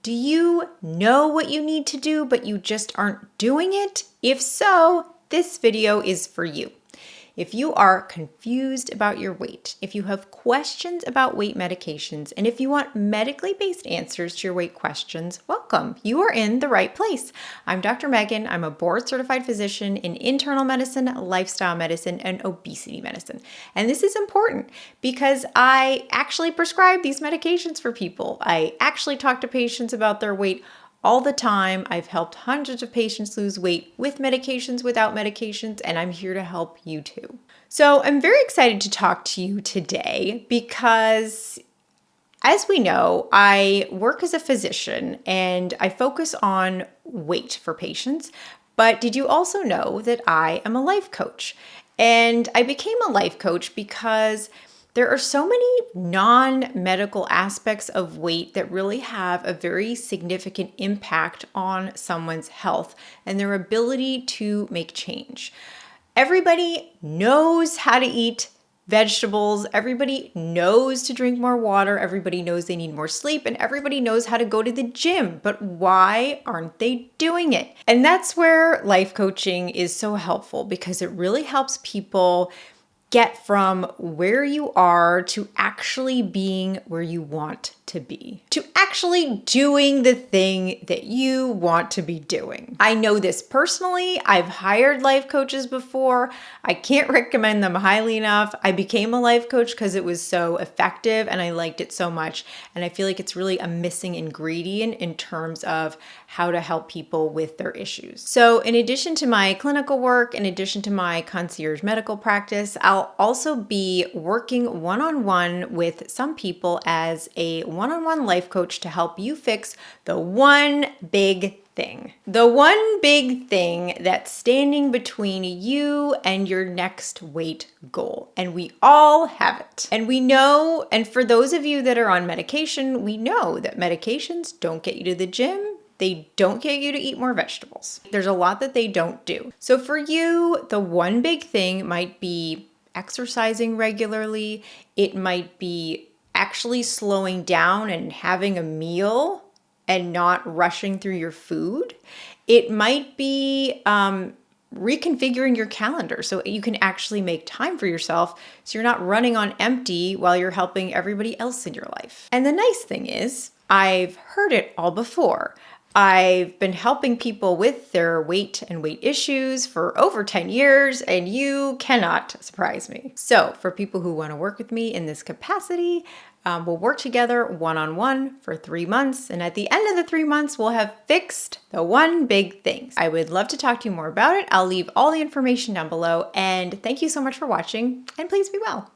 Do you know what you need to do, but you just aren't doing it? If so, this video is for you. If you are confused about your weight, if you have questions about weight medications, and if you want medically based answers to your weight questions, welcome. You are in the right place. I'm Dr. Megan. I'm a board certified physician in internal medicine, lifestyle medicine, and obesity medicine. And this is important because I actually prescribe these medications for people. I actually talk to patients about their weight all the time. I've helped hundreds of patients lose weight with medications, without medications, and I'm here to help you too. So I'm very excited to talk to you today because, as we know, I work as a physician and I focus on weight for patients. But did you also know that I am a life coach? And I became a life coach because there are so many non-medical aspects of weight that really have a very significant impact on someone's health and their ability to make change. Everybody knows how to eat vegetables. Everybody knows to drink more water. Everybody knows they need more sleep, and everybody knows how to go to the gym. But why aren't they doing it? And that's where life coaching is so helpful, because it really helps people get from where you are to actually being where you want to be, to actually doing the thing that you want to be doing. I know this personally. I've hired life coaches before. I can't recommend them highly enough. I became a life coach because it was so effective and I liked it so much. And I feel like it's really a missing ingredient in terms of how to help people with their issues. So in addition to my clinical work, in addition to my concierge medical practice, I'll also be working one-on-one with some people as a one-on-one life coach to help you fix the one big thing. The one big thing that's standing between you and your next weight goal. And we all have it. And we know, and for those of you that are on medication, we know that medications don't get you to the gym. They don't get you to eat more vegetables. There's a lot that they don't do. So for you, the one big thing might be exercising regularly. It might be actually slowing down and having a meal and not rushing through your food. It might be reconfiguring your calendar so you can actually make time for yourself so you're not running on empty while you're helping everybody else in your life. And the nice thing is, I've heard it all before. I've been helping people with their weight and weight issues for over 10 years, and you cannot surprise me. So for people who want to work with me in this capacity, we'll work together one-on-one for 3 months. And at the end of the 3 months, we'll have fixed the one big thing. I would love to talk to you more about it. I'll leave all the information down below. And thank you so much for watching, and please be well.